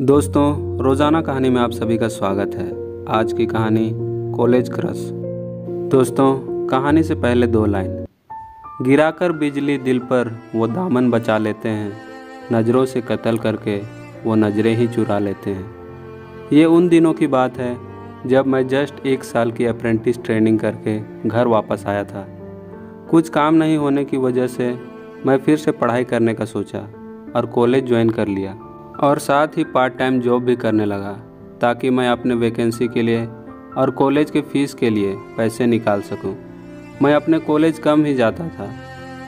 दोस्तों, रोज़ाना कहानी में आप सभी का स्वागत है। आज की कहानी कॉलेज क्रश। दोस्तों, कहानी से पहले 2 लाइन। गिराकर बिजली दिल पर वो दामन बचा लेते हैं, नज़रों से कत्ल करके वो नज़रें ही चुरा लेते हैं। ये उन दिनों की बात है जब मैं जस्ट 1 साल की अप्रेंटिस ट्रेनिंग करके घर वापस आया था। कुछ काम नहीं होने की वजह से मैं फिर से पढ़ाई करने का सोचा और कॉलेज ज्वाइन कर लिया और साथ ही पार्ट टाइम जॉब भी करने लगा ताकि मैं अपने वैकेंसी के लिए और कॉलेज के फ़ीस के लिए पैसे निकाल सकूं। मैं अपने कॉलेज कम ही जाता था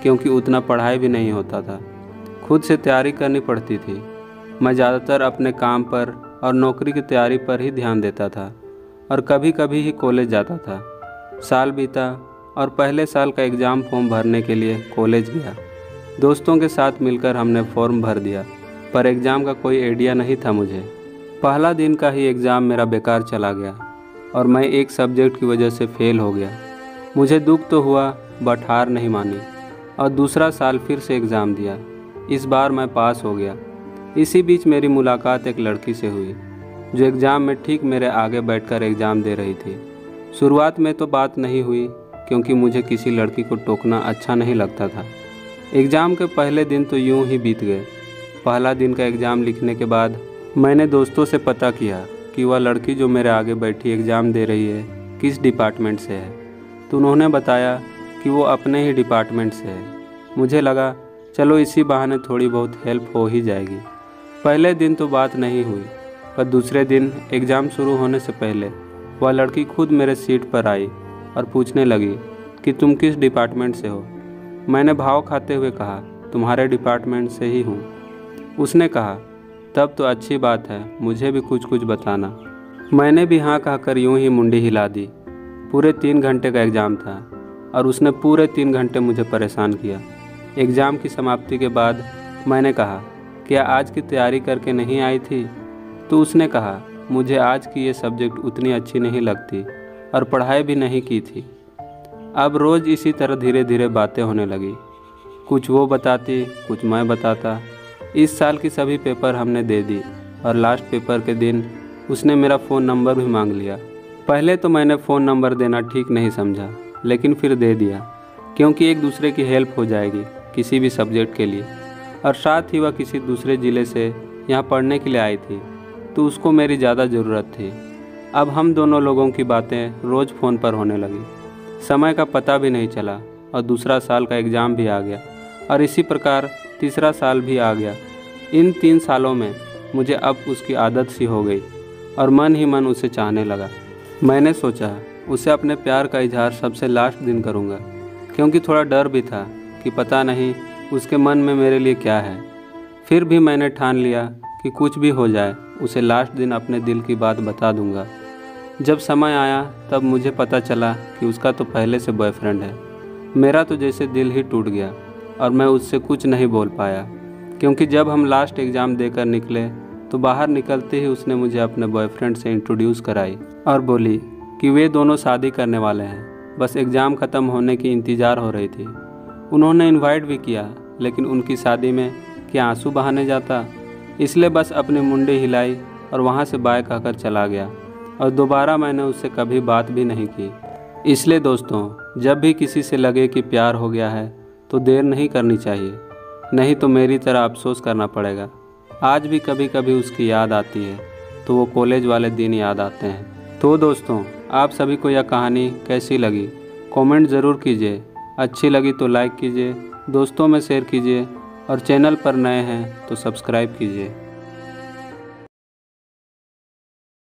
क्योंकि उतना पढ़ाई भी नहीं होता था, खुद से तैयारी करनी पड़ती थी। मैं ज़्यादातर अपने काम पर और नौकरी की तैयारी पर ही ध्यान देता था और कभी कभी ही कॉलेज जाता था। साल बीता और पहले साल का एग्ज़ाम फॉर्म भरने के लिए कॉलेज गया। दोस्तों के साथ मिलकर हमने फॉर्म भर दिया, पर एग्ज़ाम का कोई आइडिया नहीं था मुझे। पहला दिन का ही एग्ज़ाम मेरा बेकार चला गया और मैं एक सब्जेक्ट की वजह से फ़ेल हो गया। मुझे दुख तो हुआ बट हार नहीं मानी और दूसरा साल फिर से एग्ज़ाम दिया। इस बार मैं पास हो गया। इसी बीच मेरी मुलाकात एक लड़की से हुई जो एग्ज़ाम में ठीक मेरे आगे बैठकर एग्ज़ाम दे रही थी। शुरुआत में तो बात नहीं हुई क्योंकि मुझे किसी लड़की को टोकना अच्छा नहीं लगता था। एग्ज़ाम के पहले दिन तो यूं ही बीत गए। पहला दिन का एग्ज़ाम लिखने के बाद मैंने दोस्तों से पता किया कि वह लड़की जो मेरे आगे बैठी एग्ज़ाम दे रही है किस डिपार्टमेंट से है, तो उन्होंने बताया कि वो अपने ही डिपार्टमेंट से है। मुझे लगा चलो इसी बहाने थोड़ी बहुत हेल्प हो ही जाएगी। पहले दिन तो बात नहीं हुई, पर दूसरे दिन एग्ज़ाम शुरू होने से पहले वह लड़की खुद मेरे सीट पर आई और पूछने लगी कि तुम किस डिपार्टमेंट से हो। मैंने भाव खाते हुए कहा तुम्हारे डिपार्टमेंट से ही हूँ। उसने कहा तब तो अच्छी बात है, मुझे भी कुछ कुछ बताना। मैंने भी हाँ कहकर यूं ही मुंडी हिला दी। पूरे 3 घंटे का एग्ज़ाम था और उसने पूरे 3 घंटे मुझे परेशान किया। एग्ज़ाम की समाप्ति के बाद मैंने कहा क्या आज की तैयारी करके नहीं आई थी? तो उसने कहा मुझे आज की ये सब्जेक्ट उतनी अच्छी नहीं लगती और पढ़ाई भी नहीं की थी। अब रोज़ इसी तरह धीरे धीरे बातें होने लगी। कुछ वो बताती, कुछ मैं बताता। इस साल की सभी पेपर हमने दे दी और लास्ट पेपर के दिन उसने मेरा फ़ोन नंबर भी मांग लिया। पहले तो मैंने फ़ोन नंबर देना ठीक नहीं समझा, लेकिन फिर दे दिया क्योंकि एक दूसरे की हेल्प हो जाएगी किसी भी सब्जेक्ट के लिए। और साथ ही वह किसी दूसरे ज़िले से यहाँ पढ़ने के लिए आई थी, तो उसको मेरी ज़्यादा ज़रूरत थी। अब हम दोनों लोगों की बातें रोज़ फ़ोन पर होने लगी। समय का पता भी नहीं चला और दूसरा साल का एग्ज़ाम भी आ गया और इसी प्रकार तीसरा साल भी आ गया। इन 3 सालों में मुझे अब उसकी आदत सी हो गई और मन ही मन उसे चाहने लगा। मैंने सोचा उसे अपने प्यार का इजहार सबसे लास्ट दिन करूँगा, क्योंकि थोड़ा डर भी था कि पता नहीं उसके मन में मेरे लिए क्या है। फिर भी मैंने ठान लिया कि कुछ भी हो जाए उसे लास्ट दिन अपने दिल की बात बता दूँगा। जब समय आया तब मुझे पता चला कि उसका तो पहले से बॉयफ्रेंड है। मेरा तो जैसे दिल ही टूट गया और मैं उससे कुछ नहीं बोल पाया, क्योंकि जब हम लास्ट एग्ज़ाम देकर निकले तो बाहर निकलते ही उसने मुझे अपने बॉयफ्रेंड से इंट्रोड्यूस कराई और बोली कि वे दोनों शादी करने वाले हैं, बस एग्ज़ाम ख़त्म होने की इंतज़ार हो रही थी। उन्होंने इनवाइट भी किया, लेकिन उनकी शादी में क्या आंसू बहाने जाता, इसलिए बस अपनी मुंडी हिलाई और वहाँ से बाय कहकर चला गया और दोबारा मैंने उससे कभी बात भी नहीं की। इसलिए दोस्तों, जब भी किसी से लगे कि प्यार हो गया है तो देर नहीं करनी चाहिए, नहीं तो मेरी तरह अफसोस करना पड़ेगा। आज भी कभी कभी उसकी याद आती है तो वो कॉलेज वाले दिन याद आते हैं। तो दोस्तों, आप सभी को यह कहानी कैसी लगी कमेंट ज़रूर कीजिए। अच्छी लगी तो लाइक कीजिए, दोस्तों में शेयर कीजिए और चैनल पर नए हैं तो सब्सक्राइब कीजिए।